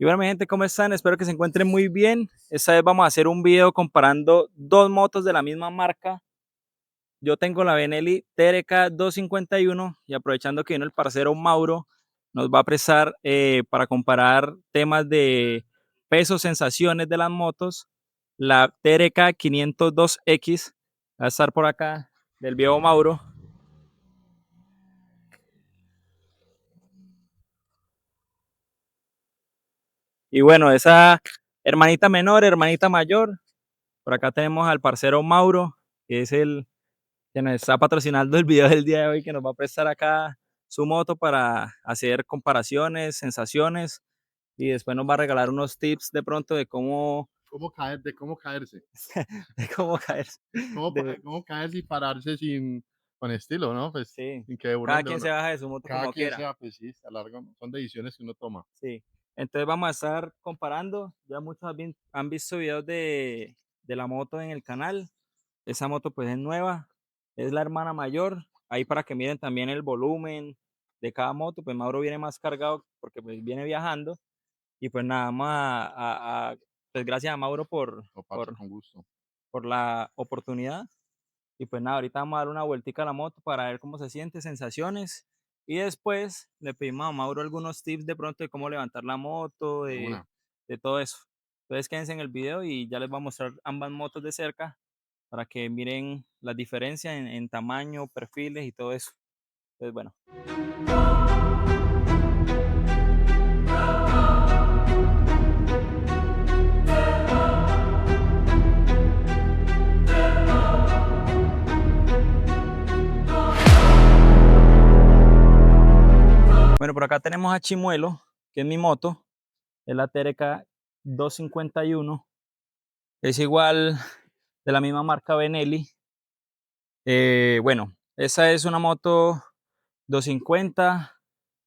Y bueno, mi gente, ¿cómo están? Espero que se encuentren muy bien. Esta vez vamos a hacer un video comparando dos motos de la misma marca. Yo tengo la Benelli TRK 251 y aprovechando que vino el parcero Mauro, nos va a prestar para comparar temas de peso, sensaciones de las motos. La TRK 502X va a estar por acá del viejo Mauro. Y bueno, esa hermanita menor, hermanita mayor. Por acá tenemos al parcero Mauro, que es el que nos está patrocinando el video del día de hoy, que nos va a prestar acá su moto para hacer comparaciones, sensaciones y después nos va a regalar unos tips de pronto de cómo, Cómo caerse, de cómo caer. De, cómo caerse y pararse con estilo, ¿no? Pues sí, sin que cada uno, quien se baja de su moto cada como quien quiera. sea, pues sí, a largo, son decisiones que uno toma. Sí. Entonces vamos a estar comparando. Ya muchos han visto videos de la moto en el canal. Esa moto pues es nueva, es la hermana mayor. Ahí para que miren también el volumen de cada moto, pues Mauro viene más cargado porque pues viene viajando. Y pues nada, vamos pues gracias a Mauro O parce con gusto. por la oportunidad. Y pues nada, ahorita vamos a dar una vueltica a la moto para ver cómo se siente, sensaciones. Y después le pedimos a Mauro algunos tips de pronto de cómo levantar la moto, De una. de todo eso. Entonces quédense en el video y ya les voy a mostrar ambas motos de cerca para que miren las diferencias en tamaño, perfiles y todo eso. Entonces, bueno. Bueno, por acá tenemos a Chimuelo, que es mi moto, es la TRK 251. Es igual de la misma marca Benelli. Bueno, esa es una moto 250,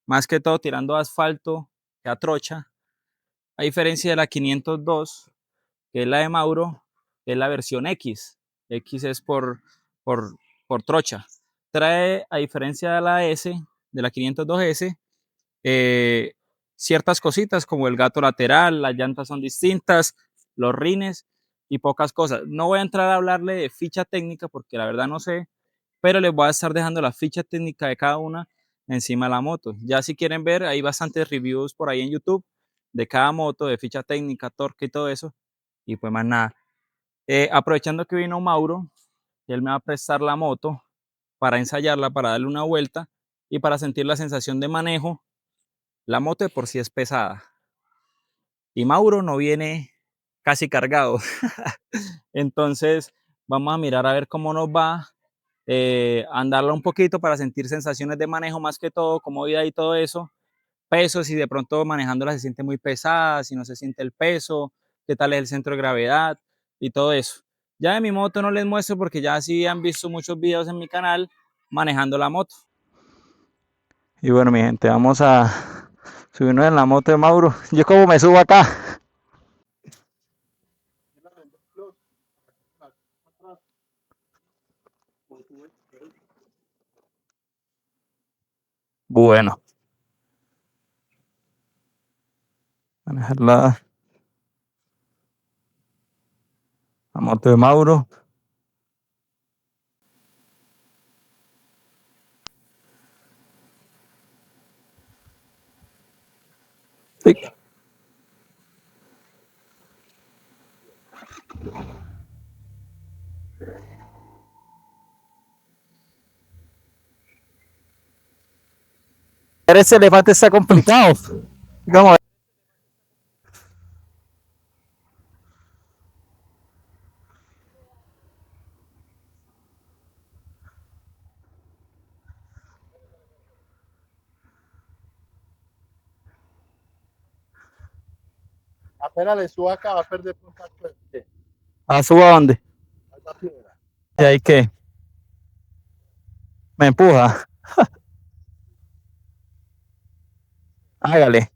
más que todo tirando a asfalto que a trocha. A diferencia de la 502, que es la de Mauro, que es la versión X. X es por, por trocha. Trae, a diferencia de la S, de la 502S, eh, ciertas cositas como el gato lateral, las llantas son distintas, los rines y pocas cosas. No voy a entrar a hablarle de ficha técnica porque la verdad no sé, pero les voy a estar dejando la ficha técnica de cada una encima de la moto. Ya si quieren ver, hay bastantes reviews por ahí en YouTube de cada moto, de ficha técnica, torque y todo eso. Y pues más nada. Aprovechando que vino Mauro, él me va a prestar la moto para ensayarla, para darle una vuelta y para sentir la sensación de manejo. La moto de por sí es pesada y Mauro no viene casi cargado. Entonces vamos a mirar a ver cómo nos va, andarla un poquito para sentir sensaciones de manejo más que todo, comodidad y todo eso. Peso, si de pronto manejándola se siente muy pesada, si no se siente el peso, qué tal es el centro de gravedad y todo eso. Ya de mi moto no les muestro porque ya sí han visto muchos videos en mi canal manejando la moto. Y bueno, mi gente, vamos a subirnos en la moto de Mauro. ¿Yo cómo me subo acá? Bueno, manejar la moto de Mauro. Sí. Ese elefante está complicado. Vamos. Apenas le suba acá, va a perder contacto. ¿A suba a dónde? A esa piedra. ¿Y ahí qué? Me empuja. Hágale.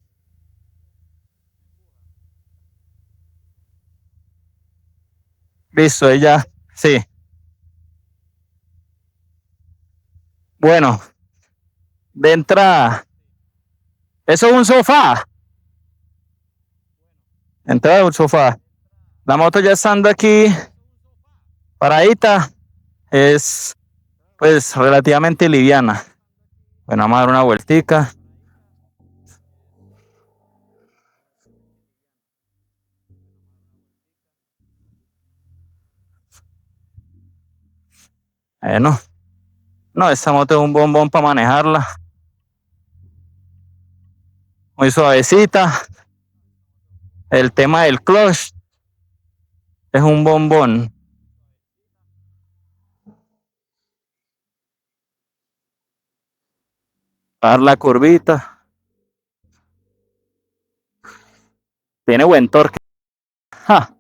Listo, ella. Sí. Bueno, de entrada. Eso es un sofá. Entrada al sofá. La moto ya estando aquí paradita es pues relativamente liviana. Bueno, vamos a dar una vueltica. Bueno, no, esta moto es un bombón para manejarla. Muy suavecita. El tema del clutch es un bombón. Dar la curvita. Tiene buen torque. ¡Ja!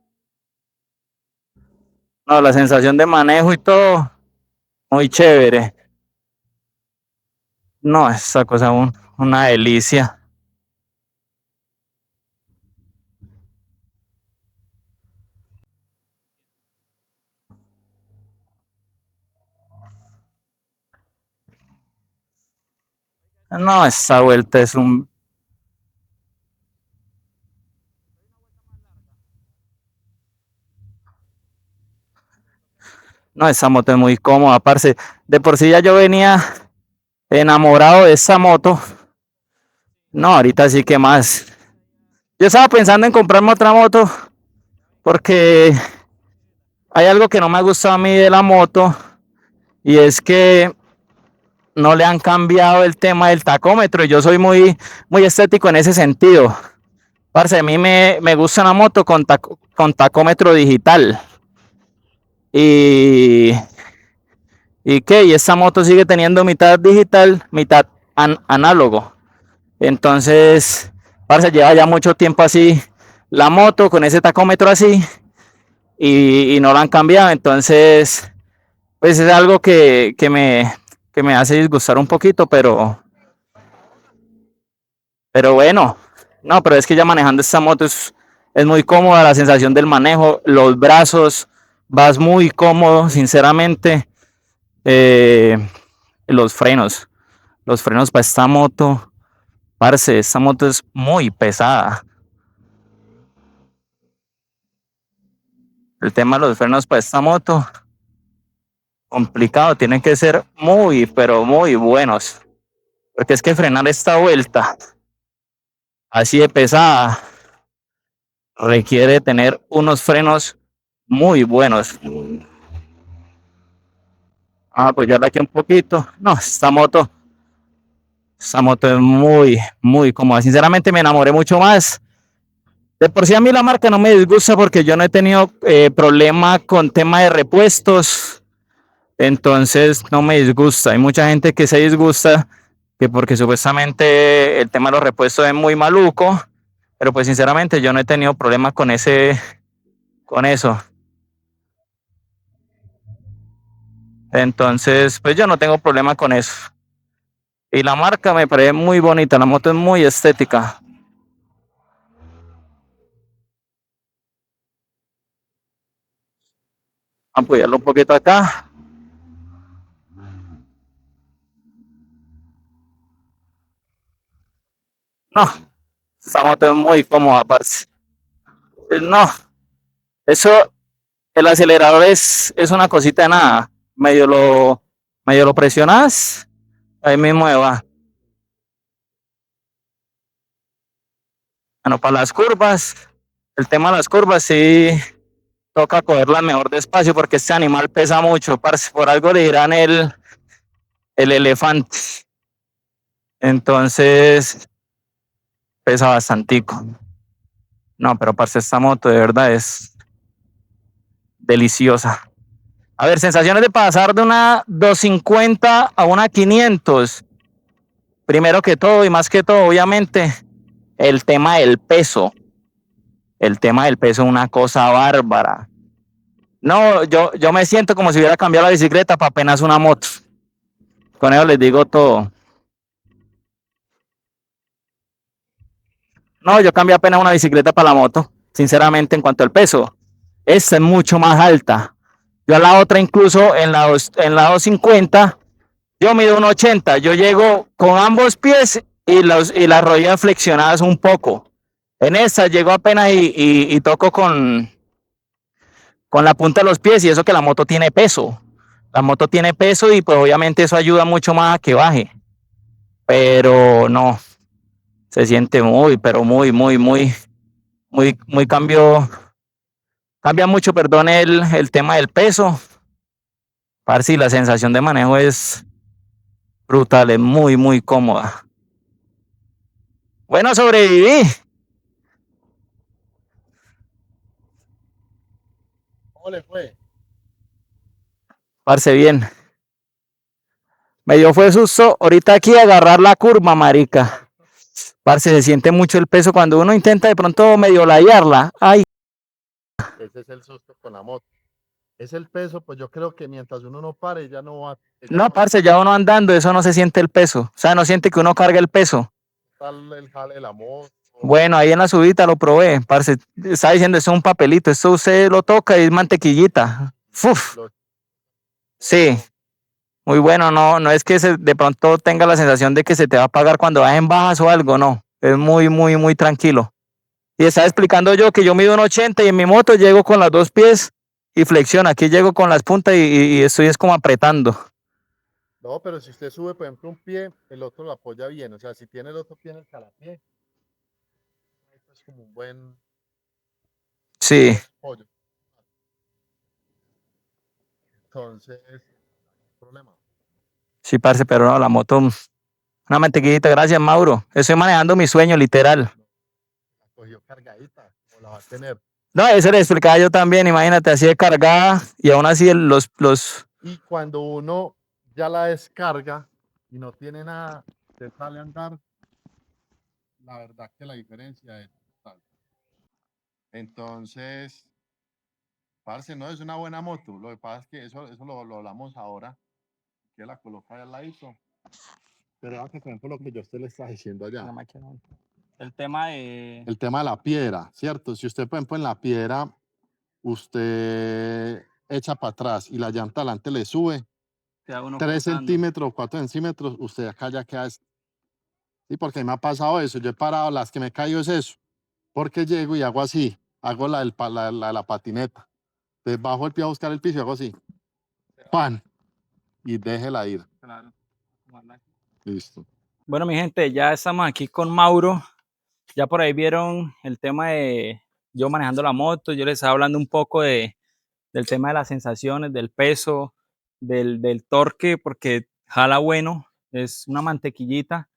No, la sensación de manejo y todo, muy chévere. No, esa cosa una delicia. No, esa vuelta es un... No, esa moto es muy cómoda, parce. De por sí ya yo venía enamorado de esa moto. No, ahorita sí que más. Yo estaba pensando en comprarme otra moto porque hay algo que no me ha gustado a mí de la moto y es que no le han cambiado el tema del tacómetro. Yo soy muy estético en ese sentido. Parce, a mí me gusta una moto con tacómetro digital. Y y esta moto sigue teniendo mitad digital, mitad análogo. Entonces, parce, lleva ya mucho tiempo así la moto con ese tacómetro así y no lo han cambiado. Entonces, pues es algo que me hace disgustar un poquito, pero bueno, no, pero es que ya manejando esta moto es muy cómoda, la sensación del manejo, los brazos, vas muy cómodo, sinceramente. Los frenos para esta moto, parce, esta moto es muy pesada. El tema de los frenos para esta moto, complicado, tienen que ser muy, pero muy buenos. Porque es que frenar esta vuelta así de pesada requiere tener unos frenos muy buenos. Pues ya aquí un poquito. No, esta moto es muy cómoda. Sinceramente me enamoré mucho más. De por sí a mí la marca no me disgusta porque yo no he tenido problema con tema de repuestos. Entonces no me disgusta. Hay mucha gente que se disgusta que porque supuestamente el tema de los repuestos es muy maluco. Pero pues sinceramente yo no he tenido problema con eso. Entonces, pues yo no tengo problema con eso. Y la marca me parece muy bonita, la moto es muy estética. Apoyarlo un poquito acá. No, esta moto es muy cómoda, parce. No, eso, el acelerador es una cosita de nada. Medio lo presionas, ahí mismo va. Bueno, para las curvas, el tema de las curvas sí toca cogerlas mejor despacio porque este animal pesa mucho, parce. Por algo le dirán el elefante. Entonces, pesa bastantico. No, pero parce, esta moto de verdad es deliciosa. A ver, sensaciones de pasar de una 250 a una 500. Primero que todo y más que todo, obviamente, el tema del peso. El tema del peso es una cosa bárbara. No, yo me siento como si hubiera cambiado la bicicleta para apenas una moto. Con eso les digo todo. No, yo cambié apenas una bicicleta para la moto, sinceramente, en cuanto al peso. Esta es mucho más alta. Yo a la otra, incluso en la 250, yo mido 1,80. Yo llego con ambos pies y las rodillas flexionadas un poco. En esa llego apenas y toco con la punta de los pies y eso que la moto tiene peso. La moto tiene peso y pues obviamente eso ayuda mucho más a que baje. Pero no, se siente muy, pero muy cambia mucho, perdón, el tema del peso. Parce, y la sensación de manejo es brutal, es muy cómoda. Bueno, sobreviví. ¿Cómo le fue? Parce, bien. Me dio fue susto ahorita aquí agarrar la curva, marica. Parce, se siente mucho el peso cuando uno intenta de pronto medio ladearla. Ay, Ese es el susto con la moto. Es el peso, pues yo creo que mientras uno no pare, ella no, no va parce, ya uno andando, eso no se siente el peso. O sea, no siente que uno carga el peso. a estar el jale de la moto. Bueno, ahí en la subida lo probé, parce. Está diciendo, eso es un papelito. Esto usted lo toca y es mantequillita. Uf, Los, sí, muy bueno. No, no es que de pronto tenga la sensación de que se te va a pagar cuando vas en bajas o algo, no. Es muy tranquilo. Y estaba explicando yo que yo mido un 80 y en mi moto llego con las dos pies y flexiono. Aquí llego con las puntas y estoy es como apretando. no, pero si usted sube, por ejemplo, un pie, el otro lo apoya bien. O sea, si tiene el otro pie en el calapié, es como un buen Sí, apoyo. Entonces, problema. sí, parce, pero no, la moto, una mantequillita. Gracias, Mauro. Estoy manejando mi sueño, literal. No, la cogió cargadita, o la va a tener. No, eso le explicaba yo también. Imagínate, así de cargada y aún así los. Y cuando uno ya la descarga y no tiene nada, se sale a andar, la verdad que la diferencia es total. Entonces, parce, no es una buena moto. Lo que pasa es que eso lo hablamos ahora, que la coloca ahí al ladito. Pero por ejemplo, lo que yo a usted le estaba diciendo allá. El tema de. El tema de la piedra, ¿cierto? Si usted, por ejemplo, en la piedra, usted echa para atrás y la llanta adelante le sube Queda uno 3 flotando. centímetros, 4 centímetros, usted acá ya queda. Sí, porque me ha pasado eso. Yo he parado, las que me caigo es eso. Porque llego y hago así, hago la patineta. Entonces bajo el pie a buscar el piso y hago así, pan, y déjela ir. Claro. Listo. Bueno, mi gente, ya estamos aquí con Mauro. Ya por ahí vieron el tema de yo manejando la moto. Yo les estaba hablando un poco del tema de las sensaciones, del peso, del torque, porque jala bueno, es una mantequillita.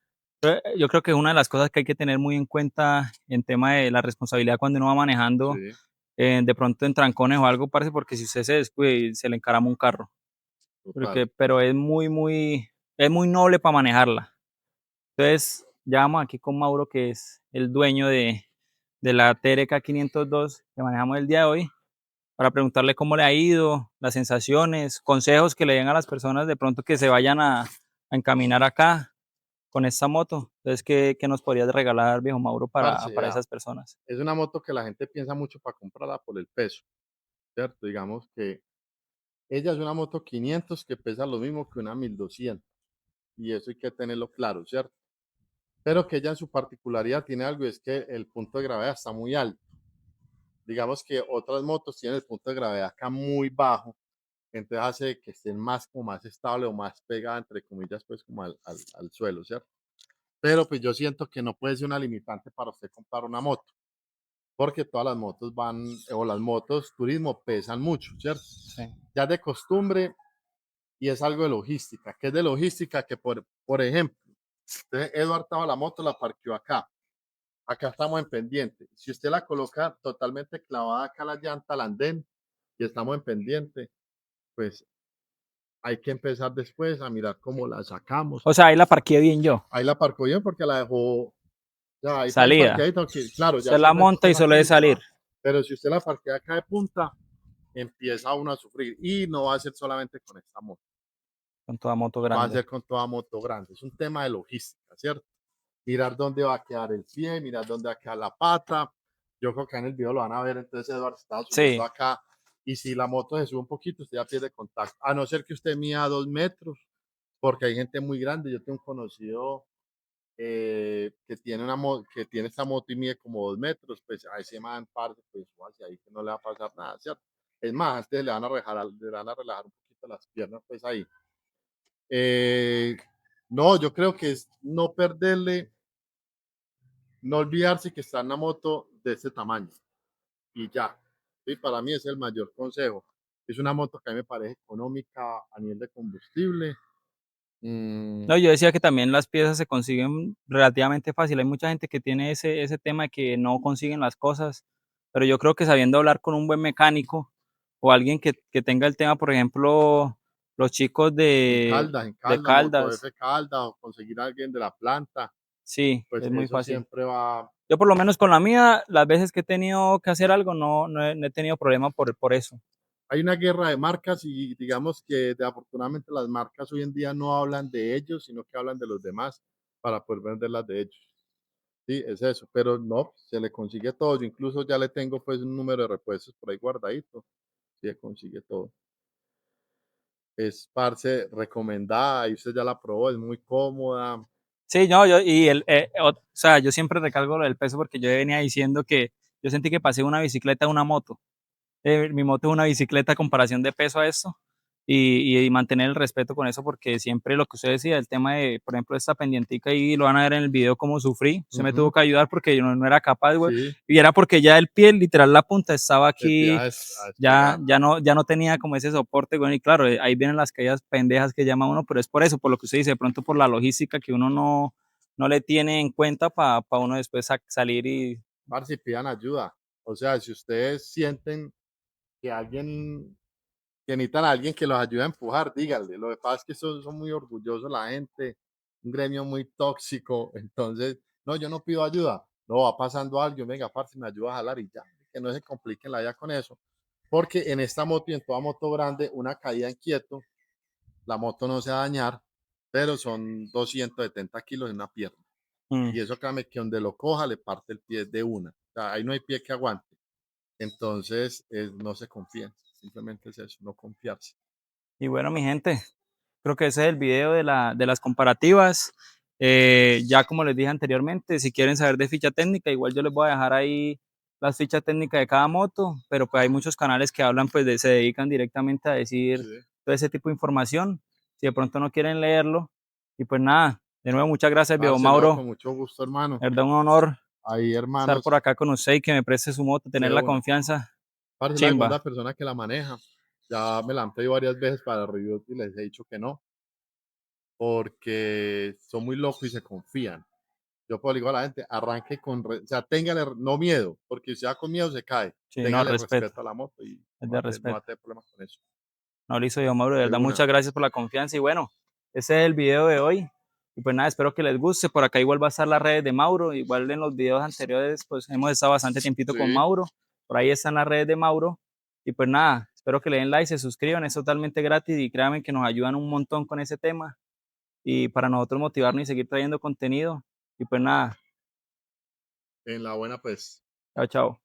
Yo creo que es una de las cosas que hay que tener muy en cuenta en tema de la responsabilidad cuando uno va manejando, Sí, de pronto en trancones o algo, parece, porque si usted se descuide, se le encarama un carro. total. Pero es muy noble para manejarla. Entonces, ya vamos aquí con Mauro, que es el dueño de la TRK 502 que manejamos el día de hoy, para preguntarle cómo le ha ido, las sensaciones, consejos que le den a las personas de pronto que se vayan a encaminar acá con esta moto. Entonces, ¿qué nos podrías regalar, viejo Mauro, Parce, para vea, esas personas? es una moto que la gente piensa mucho para comprarla por el peso, ¿cierto? Digamos que ella es una moto 500 que pesa lo mismo que una 1200 y eso hay que tenerlo claro, ¿cierto? Pero que ella en su particularidad tiene algo y es que el punto de gravedad está muy alto. Digamos que otras motos tienen el punto de gravedad acá muy bajo, entonces hace que estén más como más estable o más pegada, entre comillas, pues como al suelo, ¿cierto? Pero pues yo siento que no puede ser una limitante para usted comprar una moto, porque todas las motos van, o las motos turismo pesan mucho, ¿cierto? Sí. Ya de costumbre y es algo de logística. ¿Qué es de logística? Que por ejemplo, Eduardo estaba la moto, la parqueó acá. Acá estamos en pendiente. Si usted la coloca totalmente clavada acá la llanta, al andén, y estamos en pendiente, pues hay que empezar después a mirar cómo la sacamos. O sea, ahí la parqué bien yo. Ahí la parcó bien porque la dejó, ya ahí está el Salida. parqueadito, que claro, ya Usted se la mete monta usted y la suele de punta, salir ¿va? Pero si usted la parquea acá de punta, empieza uno a sufrir. Y no va a ser solamente con esta moto, con toda moto va a grande. ser con toda moto grande. Es un tema de logística, ¿cierto? Mirar dónde va a quedar el pie, mirar dónde va a quedar la pata. Yo creo que en el video lo van a ver, entonces Eduardo estaba subiendo Sí, acá y si la moto se sube un poquito, usted ya pierde contacto, a no ser que usted mida 2 metros, porque hay gente muy grande. Yo tengo un conocido que tiene que tiene esta moto y mide como 2 metros, pues a ese man, parce, pues hacia ahí que no le va a pasar nada, ¿cierto? Es más, antes le van a relajar un poquito las piernas, pues ahí. Eh, no, yo creo que es no perderle, no olvidarse que está en una moto de este tamaño y ya. Sí, para mí es el mayor consejo. Es una moto que a mí me parece económica a nivel de combustible. Mm, No, yo decía que también las piezas se consiguen relativamente fácil. Hay mucha gente que tiene ese tema de que no consiguen las cosas, pero yo creo que sabiendo hablar con un buen mecánico o alguien que tenga el tema, por ejemplo, los chicos En de Caldas, Moto Caldas, F Caldas o conseguir a alguien de la planta, sí, pues es muy eso fácil. siempre va. Yo por lo menos con la mía, las veces que he tenido que hacer algo, no he tenido problema por eso. Hay una guerra de marcas y digamos que afortunadamente las marcas hoy en día no hablan de ellos, sino que hablan de los demás para poder vender las de ellos. Sí, es eso, pero no, se le consigue todo. Yo incluso ya le tengo pues un número de repuestos por ahí guardadito, se consigue todo. Es parce recomendada y usted ya la probó, es muy cómoda. Sí, no, o sea, yo siempre recalco lo del peso porque yo venía diciendo que yo sentí que pasé una bicicleta a una moto. Mi moto es una bicicleta a comparación de peso a esto y mantener el respeto con eso porque siempre lo que usted decía, el tema de, por ejemplo, esta pendientica y lo van a ver en el video cómo sufrí, usted me tuvo Ujú, que ayudar porque yo no era capaz, güey, sí, y era porque ya el pie, literal, la punta estaba empieza aquí, a ya, despegar. ya no tenía como ese soporte, güey, y claro, ahí vienen las caídas pendejas que llama uno, pero es por eso, por lo que usted dice, de pronto por la logística que uno no le tiene en cuenta para uno después salir y... Parce, pidan ayuda. O sea, si ustedes sienten que alguien, que necesitan a alguien que los ayude a empujar, díganle. Lo que pasa es que son muy orgullosos la gente, un gremio muy tóxico. Entonces, no, yo no pido ayuda. No, va pasando alguien, venga, parce, me ayuda a jalar y ya. Que no se compliquen la vida con eso. Porque en esta moto y en toda moto grande, una caída en quieto, la moto no se va a dañar, pero son 270 kilos en una pierna. Mm. Y eso créame que donde lo coja le parte el pie de una. O sea, ahí no hay pie que aguante. Entonces, no se confíen. Simplemente es eso, no confiarse. Y bueno, mi gente, creo que ese es el video de las comparativas. Ya como les dije anteriormente, si quieren saber de ficha técnica, igual yo les voy a dejar ahí las fichas técnicas de cada moto, pero pues hay muchos canales que hablan, pues se dedican directamente a decir Sí. todo ese tipo de información. Si de pronto no quieren leerlo, y pues nada, de nuevo muchas gracias, viejo Parce, no, Mauro. con mucho gusto, hermano. Es verdad un honor Ahí, estar por hermanos, acá con usted y que me preste su moto, tener de la una. confianza. Parce, es la segunda Chimba. persona que la maneja. Ya me la han pedido varias veces para review y les he dicho que no, porque son muy locos y se confían. Yo puedo digo a la gente, arranque o sea, téngale, no miedo, porque si va con miedo se cae. Sí, no, Téngale respeto, respeto a la moto y es de no va a respeto. tener problemas con eso. No, listo, yo, Mauro, de De verdad, una. muchas gracias por la confianza y bueno, ese es el video de hoy. Y pues nada, espero que les guste. Por acá igual va a estar las redes de Mauro. Igual en los videos anteriores, pues hemos estado bastante tiempito con Sí, Mauro. Por ahí están las redes de Mauro. Y pues nada, espero que le den like, se suscriban, es totalmente gratis y créanme que nos ayudan un montón con ese tema. Y para nosotros motivarnos y seguir trayendo contenido. Y pues nada, en la buena, pues. chao, chao.